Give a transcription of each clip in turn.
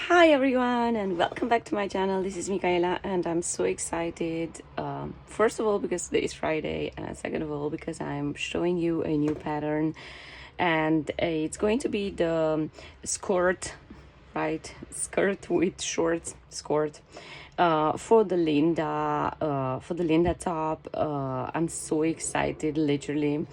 Hi everyone and welcome back to my channel. This is Michaela and I'm so excited. First of all because today is Friday, and second of all because I'm showing you a new pattern, and it's going to be the skirt, right? Skirt with short skirt for the Linda top. I'm so excited, literally.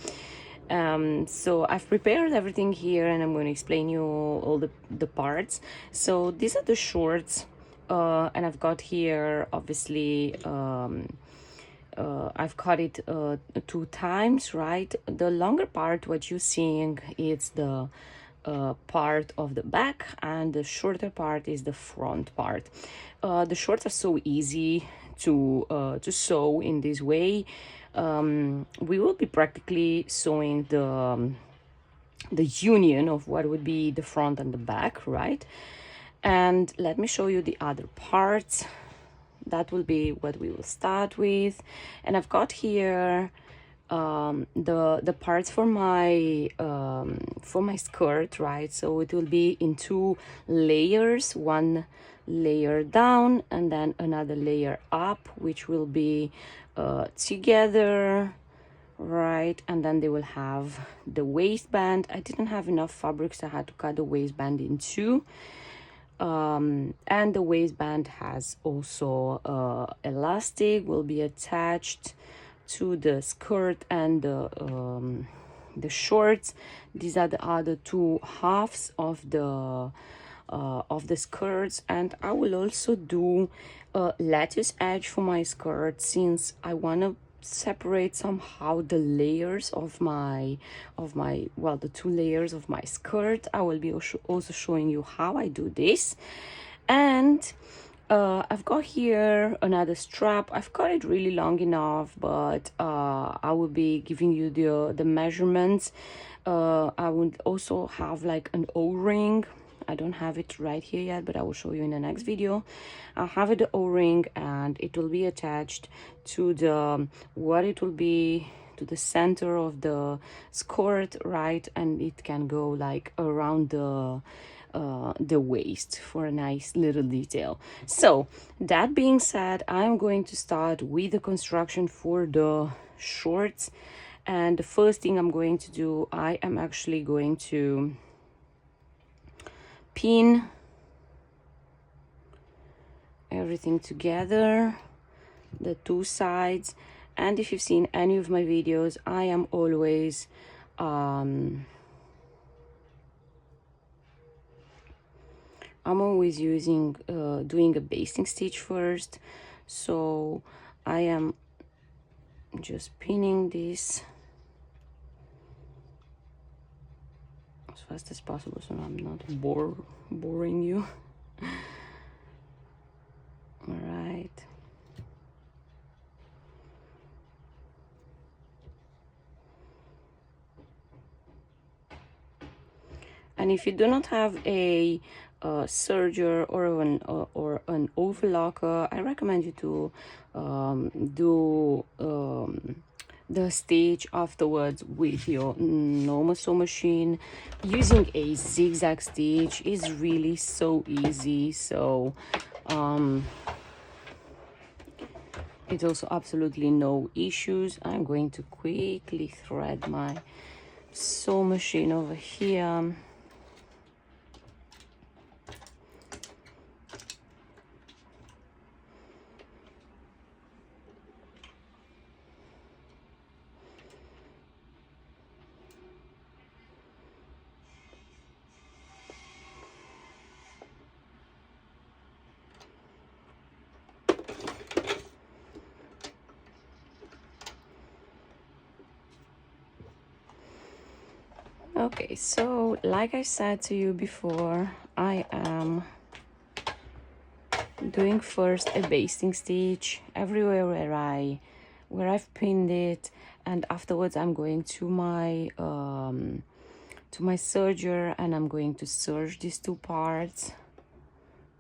So I've prepared everything here and I'm going to explain you all the parts. So these are the shorts, and I've got here obviously I've cut it 2 times, right? The longer part, what you're seeing, is the part of the back, and the shorter part is the front part. The shorts are so easy to sew in this way. We will be practically sewing the union of what would be the front and the back, right? And let me show you the other parts. That will be what we will start with. And I've got here the parts for my skirt, right? So it will be in 2 layers, one layer down and then another layer up, which will be together, right? And then they will have the waistband. I didn't have enough fabric, so I had to cut the waistband in two. And the waistband has also elastic, will be attached to the skirt and the shorts. These are the other two halves of the skirts, and I will also do a lattice edge for my skirt, since I want to separate somehow the layers of my well, the 2 layers of my skirt. I will be also showing you how I do this. And I've got here another strap. I've cut it really long enough, but I will be giving you the measurements. I would also have like an O-ring. I don't have it right here yet, but I will show you in the next video. I'll have it the O-ring, and it will be attached to the to the center of the skirt, right? And it can go like around the waist for a nice little detail. So that being said, I'm going to start with the construction for the shorts. And the first thing I'm going to do, I am actually going to pin everything together, the two sides. And if you've seen any of my videos, I am always using doing a basting stitch first. So I am just pinning this as fast as possible, so I'm not boring you. All right. And if you do not have a serger or an overlocker, I recommend you to do the stitch afterwards with your normal sew machine. Using a zigzag stitch is really so easy. So it's also absolutely no issues. I'm going to quickly thread my sew machine over here. Okay, so like I said to you before, I am doing first a basting stitch everywhere where I've pinned it, and afterwards I'm going to my serger, and I'm going to serge these two parts.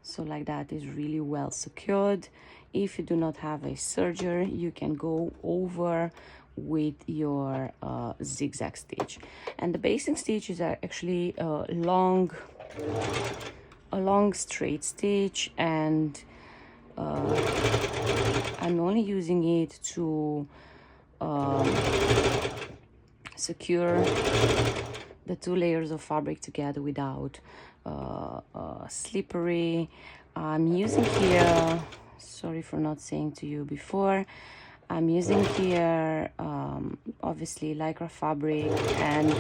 So like that is really well secured. If you do not have a serger, you can go over with your zigzag stitch. And the basting stitch is actually long a long straight stitch, and I'm only using it to secure the two layers of fabric together without slippery. I'm using here, sorry for not saying to you before, I'm using here obviously lycra fabric, and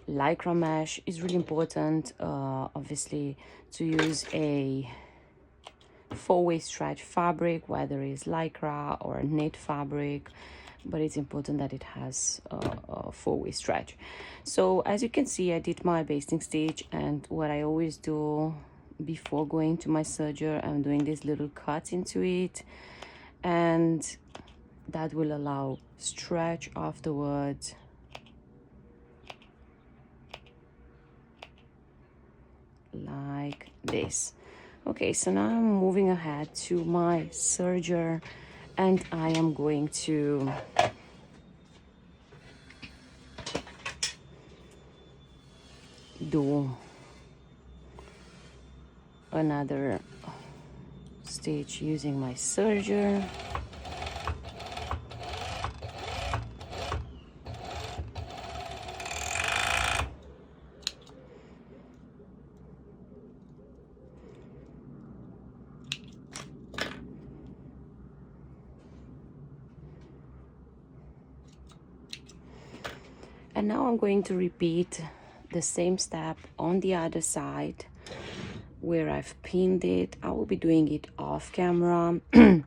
lycra mesh is really important, obviously, to use a four-way stretch fabric, whether it's lycra or knit fabric, but it's important that it has a four-way stretch. So as you can see, I did my basting stitch, and what I always do before going to my serger, I'm doing these little cuts into it, and that will allow stretch afterwards. Like this. Okay, so now I'm moving ahead to my serger, and I am going to do another stitch using my serger. And now I'm going to repeat the same step on the other side where I've pinned it. I will be doing it off camera. And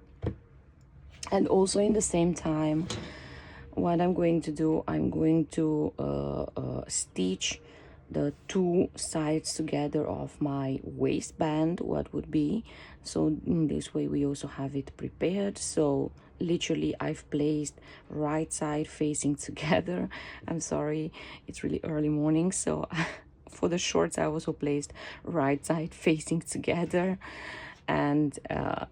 also in the same time, what I'm going to do, I'm going to stitch the two sides together of my waistband, what would be. So in this way we also have it prepared. So literally I've placed right side facing together. I'm sorry, it's really early morning, so for the shorts I also placed right side facing together, and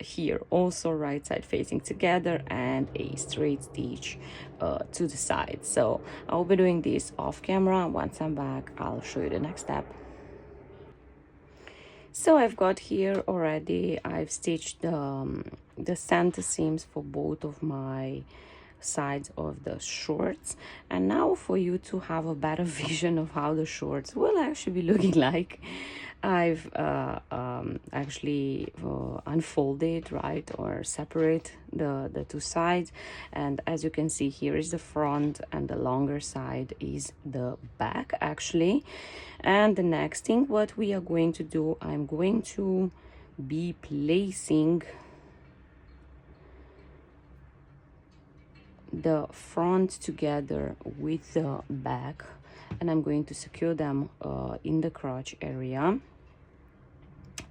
here also right side facing together, and a straight stitch to the side. So I'll be doing this off camera. Once I'm back, I'll show you the next step. So I've got here already, I've stitched the center seams for both of my sides of the shorts, and now for you to have a better vision of how the shorts will actually be looking like, I've actually unfolded, right, or separate the two sides, and as you can see, here is the front and the longer side is the back actually. And the next thing what we are going to do, I'm going to be placing the front together with the back, and I'm going to secure them in the crotch area,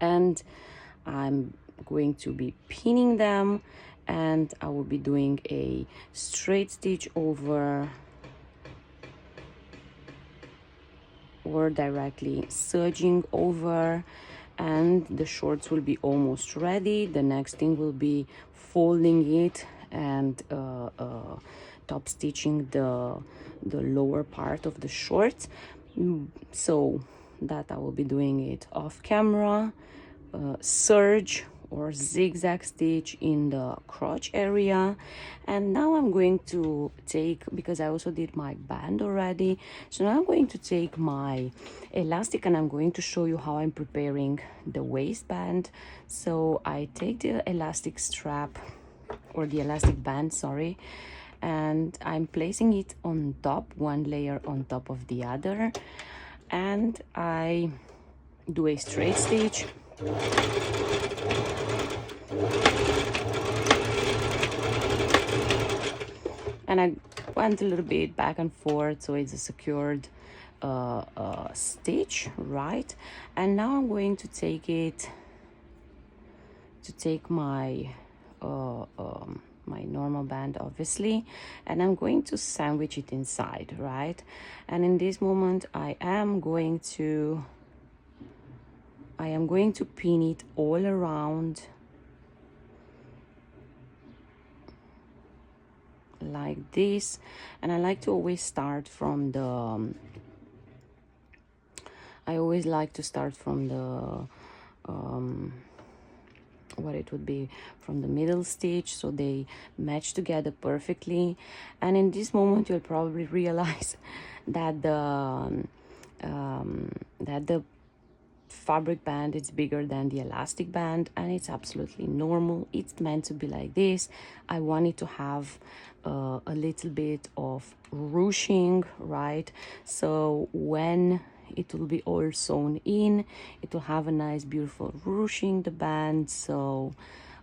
and I'm going to be pinning them, and I will be doing a straight stitch over or directly serging over, and the shorts will be almost ready. The next thing will be folding it and top stitching the lower part of the shorts. So that I will be doing it off camera. Serge or zigzag stitch in the crotch area, and now I'm going to take, because I also did my band already, so now I'm going to take my elastic and I'm going to show you how I'm preparing the waistband. So I take the elastic strap or the elastic band, sorry, and I'm placing it on top, one layer on top of the other, and I do a straight stitch, and I went a little bit back and forth, so it's a secured stitch, right? And now I'm going to take it, my my normal band obviously, and I'm going to sandwich it inside, right? And in this moment I am going to pin it all around like this, and I like to always start from the what it would be from the middle stitch, so they match together perfectly. And in this moment you'll probably realize that the fabric band is bigger than the elastic band, and it's absolutely normal. It's meant to be like this. I wanted to have a little bit of ruching, right? So when it will be all sewn in, it will have a nice beautiful ruching the band. So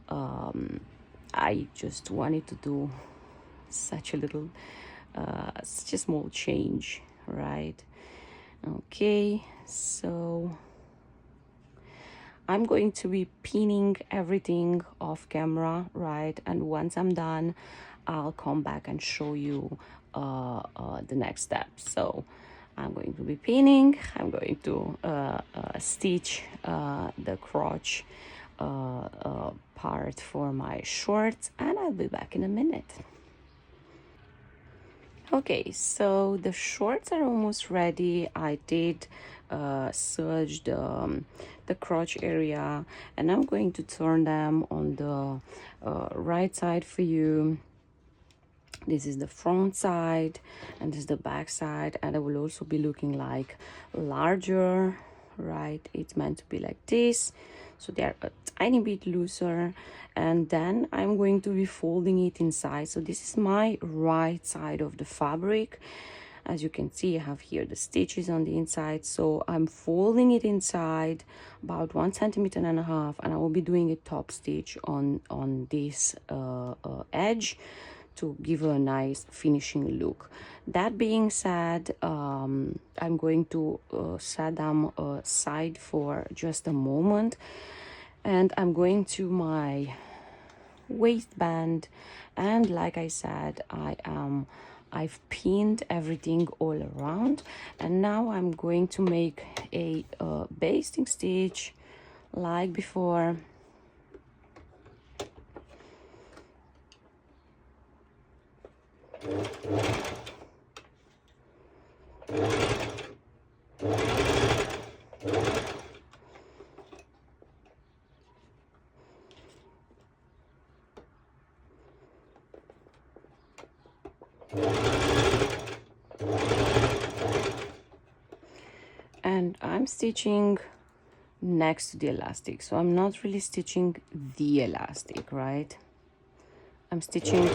I just wanted to do such a little such a small change, right? Okay, so I'm going to be pinning everything off camera, right? And once I'm done, I'll come back and show you the next step. So I'm going to be pinning. I'm going to stitch the crotch part for my shorts, and I'll be back in a minute. Okay, so the shorts are almost ready. I did serge the crotch area, and I'm going to turn them on the right side for you. This is the front side, and this is the back side, and it will also be looking like larger, right? It's meant to be like this, so they're a tiny bit looser. And then I'm going to be folding it inside. So this is my right side of the fabric. As you can see, I have here the stitches on the inside, so I'm folding it inside about 1.5 centimeters, and I will be doing a top stitch on this edge to give a nice finishing look. That being said, I'm going to set them aside for just a moment, and I'm going to my waistband, and like I said, I've pinned everything all around, and now I'm going to make a basting stitch like before. And I'm stitching next to the elastic, so I'm not really stitching the elastic, right? I'm stitching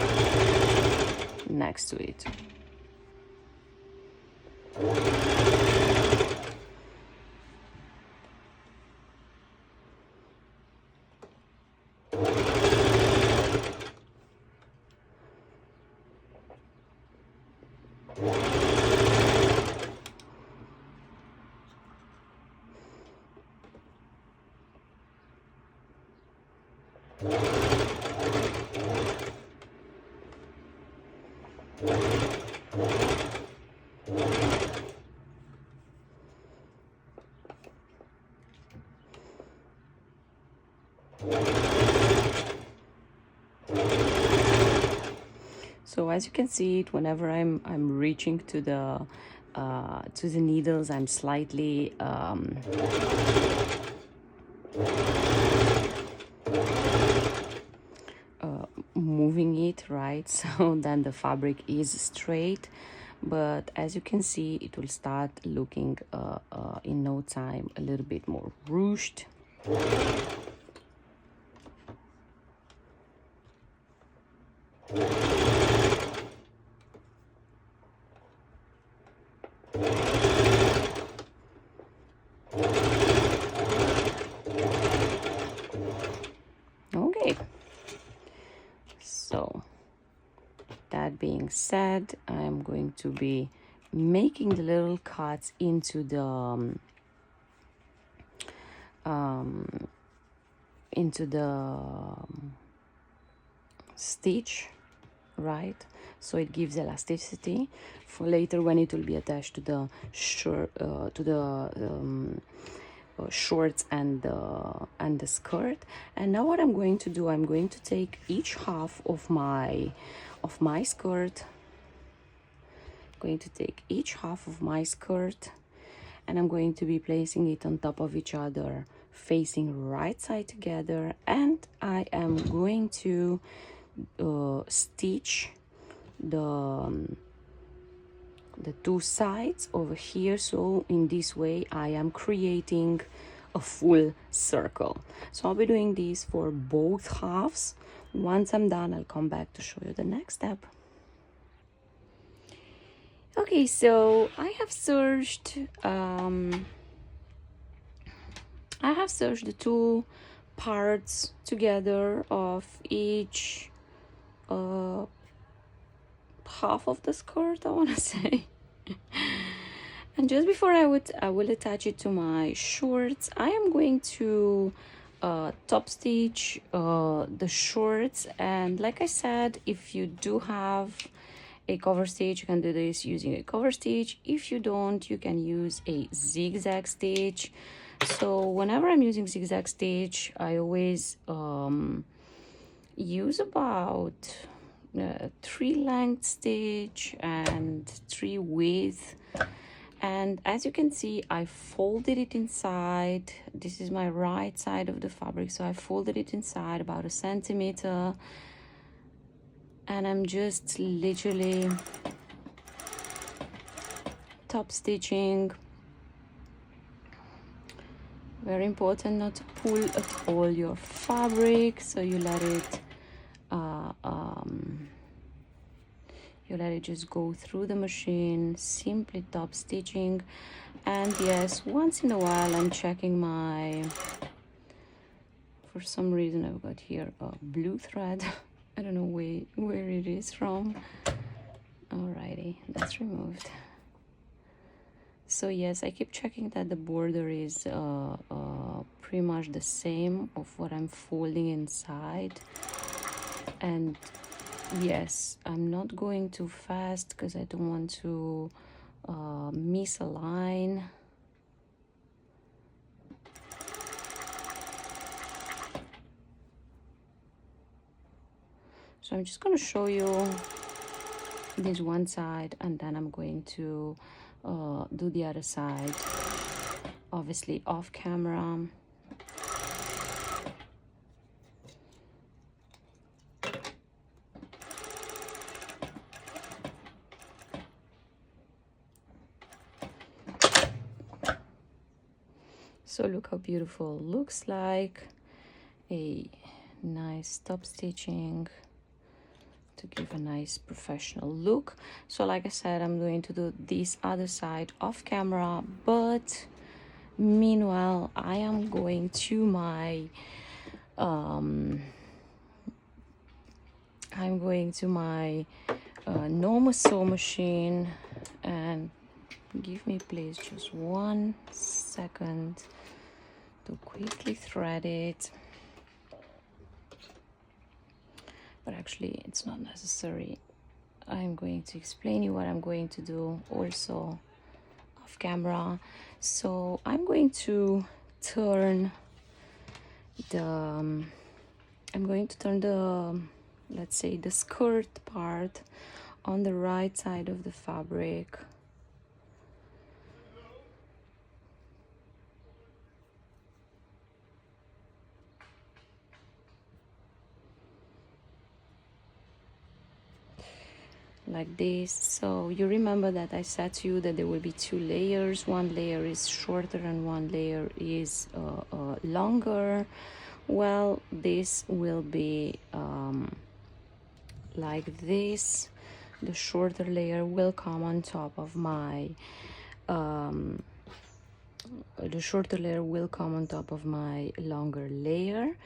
next to it. So as you can see it, whenever I'm reaching to the needles, I'm slightly moving it, right? So then the fabric is straight, but as you can see, it will start looking in no time a little bit more ruched. Okay, so that being said, I'm going to be making the little cuts into the stitch, right? So it gives elasticity for later when it will be attached to the shirt, shorts and the skirt. And now what I'm going to do, I'm going to take each half of my skirt, going to take each half of my skirt, and I'm going to be placing it on top of each other, facing right side together, and I am going to stitch the two sides over here. So in this way I am creating a full circle. So I'll be doing this for both halves. Once I'm done, I'll come back to show you the next step. Okay, so I have searched the two parts together of each half of the skirt, I want to say. And just before I will attach it to my shorts, I am going to top stitch the shorts. And like I said, if you do have a cover stitch, you can do this using a cover stitch. If you don't, you can use a zigzag stitch. So whenever I'm using zigzag stitch, I always use about 3 length stitch and 3 width. And as you can see, I folded it inside. This is my right side of the fabric, so I folded it inside about 1 centimeter, and I'm just literally top stitching. Very important not to pull at all your fabric, so you let it just go through the machine, simply top stitching. And yes, once in a while I'm checking for some reason I've got here a blue thread. I don't know where it is from. Alrighty, that's removed. So yes, I keep checking that the border is pretty much the same of what I'm folding inside. And yes, I'm not going too fast because I don't want to miss a line. So I'm just going to show you this one side, and then I'm going to do the other side, obviously off camera. So look how beautiful it looks like. A nice top stitching to give a nice professional look. So like I said, I'm going to do this other side off camera, but meanwhile I am going to my normal sew machine, and give me please just 1 second to quickly thread it. But actually it's not necessary. I'm going to explain you what I'm going to do also off camera. So I'm going to turn the let's say the skirt part on the right side of the fabric. Like this. So you remember that I said to you that there will be 2 layers. One layer is shorter and one layer is longer. Well, this will be like this. The shorter layer will come on top of my longer layer.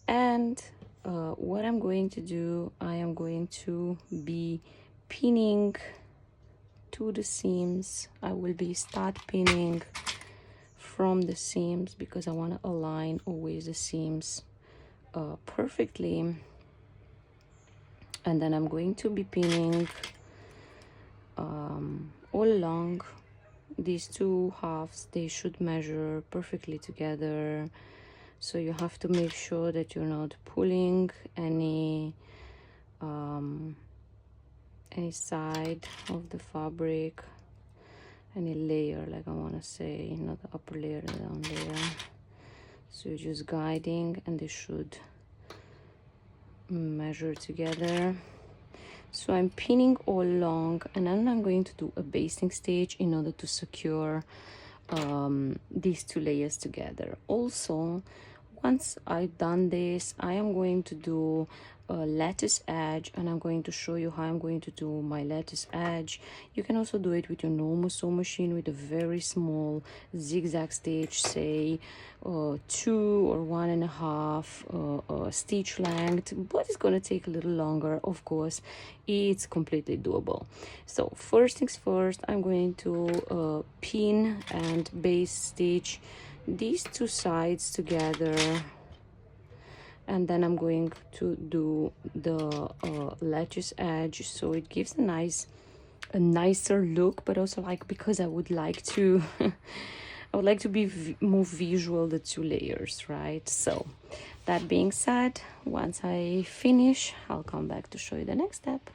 And what I'm going to do, I am going to be pinning to the seams. I will be start pinning from the seams because I want to align always the seams perfectly. And then I'm going to be pinning all along these 2 halves. They should measure perfectly together, so you have to make sure that you're not pulling any side of the fabric. any layer, like I want to say, not the upper layer, the down layer. So you're just guiding, and they should measure together. So I'm pinning all along, and then I'm going to do a basting stitch in order to secure these two layers together. Also, once I've done this, I am going to do a lattice edge, and I'm going to show you how I'm going to do my lattice edge. You can also do it with your normal sewing machine with a very small zigzag stitch, say 2 or 1.5 stitch length, but it's going to take a little longer. Of course, it's completely doable. So first things first, I'm going to pin and base stitch these two sides together, and then I'm going to do the lattice edge, so it gives a nicer look, but also like, because I would like to I would like to be more visual, the two layers, right? So that being said, once I finish, I'll come back to show you the next step.